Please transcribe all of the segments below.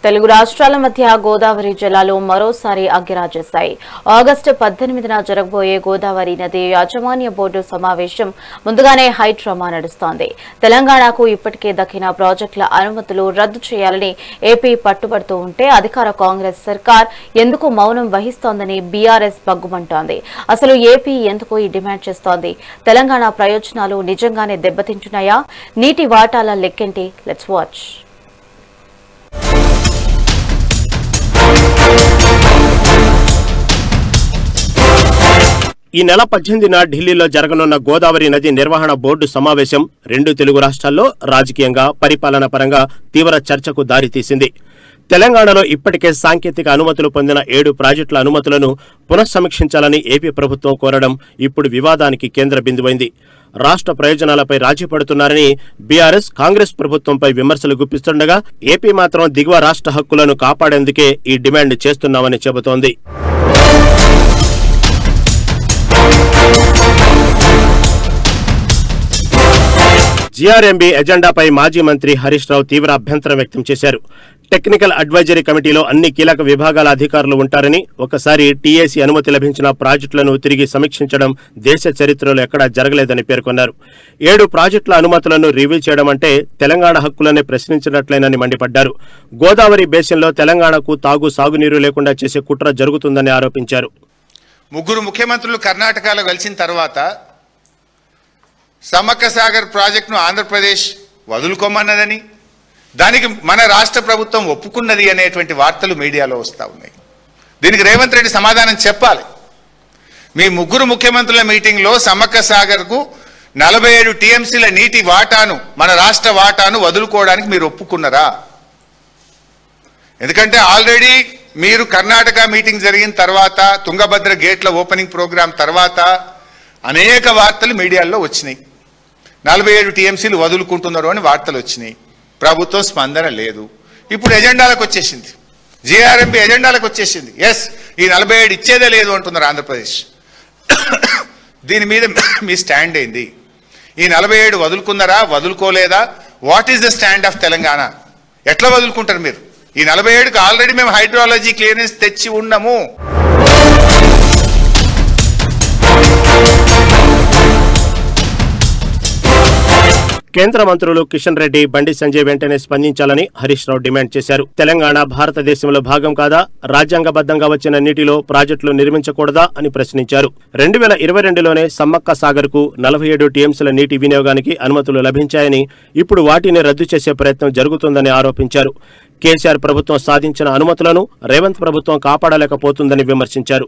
తెలుగు రాష్ట్రాల మధ్య గోదావరి జలాలు మరోసారి అగ్గిరాజేశాయి. ఆగస్టు 18న జరగబోయే గోదావరి నది యాజమాన్య బోర్డు సమావేశం ముందుగానే హైడ్రామా నడుస్తోంది. తెలంగాణకు ఇప్పటికే దక్కిన ప్రాజెక్టుల అనుమతులు రద్దు చేయాలని ఏపీ పట్టుబడుతూ ఉంటే అధికార కాంగ్రెస్ సర్కార్ ఎందుకు మౌనం వహిస్తోందని బీఆర్ఎస్ బగ్గుమంటోంది. అసలు ఏపీ ఎందుకు ఈ డిమాండ్ చేస్తోంది? తెలంగాణ ప్రయోజనాలు నిజంగానే దెబ్బతింటున్నాయా? నీటి వాటాల లెక్కేంటి? Let's watch. ఈ నెల 18న ఢిల్లీలో జరగనున్న గోదావరి నది నిర్వహణ బోర్డు సమావేశం రెండు తెలుగు రాష్ట్రాల్లో రాజకీయంగా, పరిపాలన పరంగా తీవ్ర చర్చకు దారితీసింది. తెలంగాణలో ఇప్పటికే సాంకేతిక అనుమతులు పొందిన 7 ప్రాజెక్టుల అనుమతులను పునఃసమీక్షించాలని ఏపీ ప్రభుత్వం కోరడం ఇప్పుడు వివాదానికి కేంద్ర బిందువైంది. రాష్ట్ర ప్రయోజనాలపై రాజీ పడుతున్నారని బీఆర్ఎస్, కాంగ్రెస్ ప్రభుత్వంపై విమర్శలు గుప్పిస్తుండగా ఏపీ మాత్రం దిగువ రాష్ట్ర హక్కులను కాపాడేందుకే ఈ డిమాండ్ చేస్తున్నామని చెబుతోంది. జీఆర్ఎంబీ ఎజెండాపై మాజీ మంత్రి హరీష్ రావు తీవ్ర అభ్యంతరం వ్యక్తం చేశారు. టెక్నికల్ అడ్వైజరీ కమిటీలో అన్ని కీలక విభాగాల అధికారులు ఉంటారని, ఒకసారి టీఏసీ అనుమతి లభించిన ప్రాజెక్టులను తిరిగి సమీక్షించడం దేశ చరిత్రలో ఎక్కడా జరగలేదని పేర్కొన్నారు. 7 ప్రాజెక్టుల అనుమతులను రివ్యూ చేయడం అంటే తెలంగాణ హక్కులనే ప్రశ్నించినట్లేనని మండిపడ్డారు. గోదావరి బేసిన్లో తెలంగాణకు సాగునీరు లేకుండా చేసే కుట్ర జరుగుతుందని ఆరోపించారు. ముగ్గురు ముఖ్యమంత్రులు కర్ణాటకలో కలిసిన తర్వాత సమ్మక్క సాగర్ ప్రాజెక్టును ఆంధ్రప్రదేశ్ వదులుకోమన్నదని, దానికి మన రాష్ట్ర ప్రభుత్వం ఒప్పుకున్నది అనేటువంటి వార్తలు మీడియాలో వస్తూ ఉన్నాయి. దీనికి రేవంత్ రెడ్డి సమాధానం చెప్పాలి. మీ ముగ్గురు ముఖ్యమంత్రుల మీటింగ్లో సమ్మక్క సాగర్కు 47 టీఎంసీల నీటి వాటాను, మన రాష్ట్ర వాటాను వదులుకోవడానికి మీరు ఒప్పుకున్నారా? ఎందుకంటే ఆల్రెడీ మీరు కర్ణాటక మీటింగ్ జరిగిన తర్వాత, తుంగభద్ర గేట్ల ఓపెనింగ్ ప్రోగ్రాం తర్వాత అనేక వార్తలు మీడియాలో వచ్చినాయి. 47 టీఎంసీలు వదులుకుంటున్నారు అని వార్తలు వచ్చినాయి. ప్రభుత్వం స్పందన లేదు. ఇప్పుడు ఎజెండాలకు వచ్చేసింది, జీఆర్ఎంబీ ఎజెండాలకు వచ్చేసింది. ఎస్, ఈ 47 ఇచ్చేదే లేదు అంటున్నారు ఆంధ్రప్రదేశ్. దీని మీద మీ స్టాండ్ ఏంది? ఈ 47 వదులుకున్నారా, వదులుకోలేదా? What is the stand of Telangana? ఎట్లా వదులుకుంటారు మీరు? ఈ 47కు ఆల్రెడీ మేము హైడ్రాలజీ క్లియరెన్స్ తెచ్చి ఉన్నాము. కేంద్ర మంత్రులు కిషన్ రెడ్డి, బండి సంజయ్ వెంటనే స్పందించాలని హరీష్ రావు డిమాండ్ చేశారు. తెలంగాణ భారతదేశంలో భాగం కాదా? రాజ్యాంగబద్ధంగా వచ్చిన నీటిలో ప్రాజెక్టులు నిర్మించకూడదా అని ప్రశ్నించారు. 2022లోనే సమ్మక్క సాగర్కు 47 టీఎంసీల నీటి వినియోగానికి అనుమతులు లభించాయని, ఇప్పుడు వాటిని రద్దు చేసే ప్రయత్నం జరుగుతుందని ఆరోపించారు. కేసీఆర్ ప్రభుత్వం సాధించిన అనుమతులను రేవంత్ ప్రభుత్వం కాపాడలేకపోతుందని విమర్శించారు.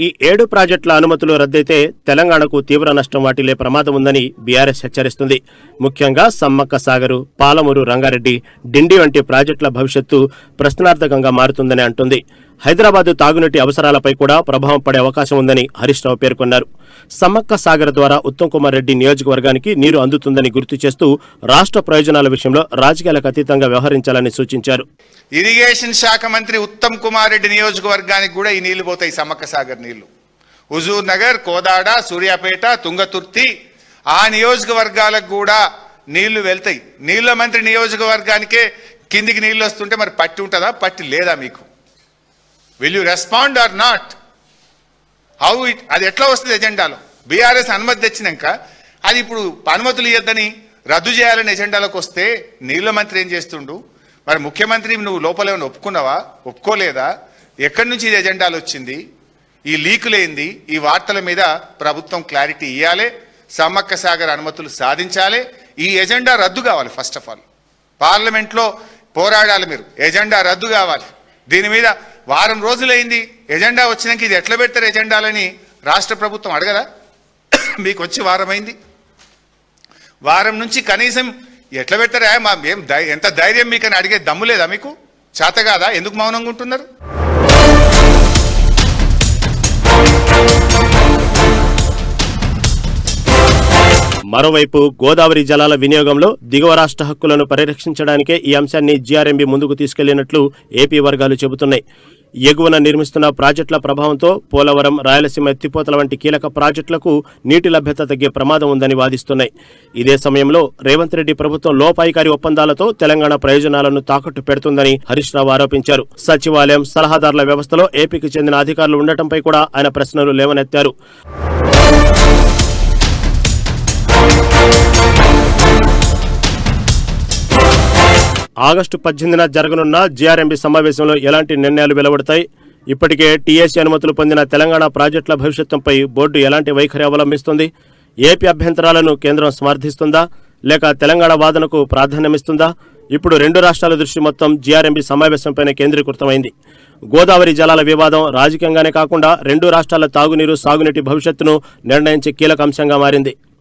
ఈ 7 ప్రాజెక్టుల అనుమతులు రద్దయితే తెలంగాణకు తీవ్ర నష్టం వాటిల్లే ప్రమాదం ఉందని బీఆర్ఎస్ హెచ్చరిస్తుంది. ముఖ్యంగా సమ్మక్క సాగరు, పాలమూరు రంగారెడ్డి, డిండి వంటి ప్రాజెక్టుల భవిష్యత్తు ప్రశ్నార్థకంగా మారుతుందని అంటుంది. హైదరాబాద్ తాగునీటి అవసరాలపై కూడా ప్రభావం పడే అవకాశం ఉందని హరీష్ రావు పేర్కొన్నారు. సమ్మక్క సాగర్ ద్వారా ఉత్తమ్ కుమార్ రెడ్డి నియోజకవర్గానికి నీరు అందుతుందని గుర్తు చేస్తూ రాష్ట్ర ప్రయోజనాల విషయంలో రాజకీయాలకు అతీతంగా వ్యవహరించాలని సూచించారు. ఇరిగేషన్ శాఖ మంత్రి ఉత్తమ్ కుమార్ రెడ్డి నియోజకవర్గానికి కూడా ఈ నీళ్లు పోతాయి. సమ్మక్క సాగర్ నీళ్లు హుజూర్ నగర్, కోదాడ, సూర్యాపేట, తుంగతుర్తి ఆ నియోజకవర్గాలకు కూడా నీళ్లు వెళ్తాయి. నీళ్ల మంత్రి నియోజకవర్గానికే కిందికి నీళ్లు వస్తుంటే మరి పట్టి ఉంటుందా? పట్టి లేదా? మీకు will you respond or not? How it, అది ఎట్లా వస్తుంది ఎజెండాలో? బీఆర్ఎస్ అనుమతి తెచ్చినాక అది ఇప్పుడు అనుమతులు ఇవ్వద్దని రద్దు చేయాలని ఎజెండాలోకి వస్తే నీళ్ల మంత్రి ఏం చేస్తుండు? మరి ముఖ్యమంత్రి నువ్వు లోపలేమైనా ఒప్పుకున్నావా, ఒప్పుకోలేదా? ఎక్కడి నుంచి ఇది ఎజెండాలు వచ్చింది? ఈ లీకులేంది? ఈ వార్తల మీద ప్రభుత్వం క్లారిటీ ఇవ్వాలి. సమ్మక్క సాగర్ అనుమతులు సాధించాలి. ఈ ఎజెండా రద్దు కావాలి. ఫస్ట్ ఆఫ్ ఆల్ పార్లమెంట్లో పోరాడాలి. మీరు ఎజెండా రద్దు కావాలి. దీని మీద వారం రోజులైంది. ఎజెండా వచ్చినాక ఇది ఎట్లా పెడతారు ఎజెండాలని రాష్ట్ర ప్రభుత్వం అడగదా? మీకు వచ్చి వారమైంది. వారం నుంచి కనీసం ఎట్లా పెడతారా, ఎంత ధైర్యం మీకు అని అడిగే దమ్ము లేదా? మీకు చేత కాదా? ఎందుకు మౌనంగా ఉంటున్నారు? మరోవైపు గోదావరి జలాల వినియోగంలో దిగువ రాష్ట్ర హక్కులను పరిరక్షించడానికే ఈ అంశాన్ని జీఆర్ఎంబీ ముందుకు తీసుకెళ్లినట్లు ఏపీ వర్గాలు చెబుతున్నాయి. ఎగువన నిర్మిస్తున్న ప్రాజెక్టుల ప్రభావంతో పోలవరం, రాయలసీమ ఎత్తిపోతల వంటి కీలక ప్రాజెక్టులకు నీటి లభ్యత తగ్గే ప్రమాదం ఉందని వాదిస్తున్నాయి. ఇదే సమయంలో రేవంత్ రెడ్డి ప్రభుత్వం లోపాయికారి ఒప్పందాలతో తెలంగాణ ప్రయోజనాలను తాకట్టు పెడుతుందని హరీష్ రావు ఆరోపించారు. సచివాలయం, సలహాదారుల వ్యవస్థలో ఏపీకి చెందిన అధికారులు ఉండటంపై కూడా ఆయన ప్రశ్నలు లేవనెత్తారు. ఆగస్టు 18న జరగనున్న జీఆర్ఎంబీ సమావేశంలో ఎలాంటి నిర్ణయాలు వెలువడతాయి? ఇప్పటికే టీఎస్సీ అనుమతులు పొందిన తెలంగాణ ప్రాజెక్టుల భవిష్యత్తుపై బోర్డు ఎలాంటి వైఖరి అవలంబిస్తుంది? ఏపీ అభ్యంతరాలను కేంద్రం సమర్థిస్తుందా లేక తెలంగాణ వాదనకు ప్రాధాన్యమిస్తుందా? ఇప్పుడు రెండు రాష్ట్రాల దృష్టి మొత్తం జీఆర్ఎంబీ సమావేశంపైన కేంద్రీకృతమైంది. గోదావరి జలాల వివాదం రాజకీయంగానే కాకుండా రెండు రాష్ట్రాల తాగునీరు, సాగునీటి భవిష్యత్తును నిర్ణయించే కీలక అంశంగా మారింది.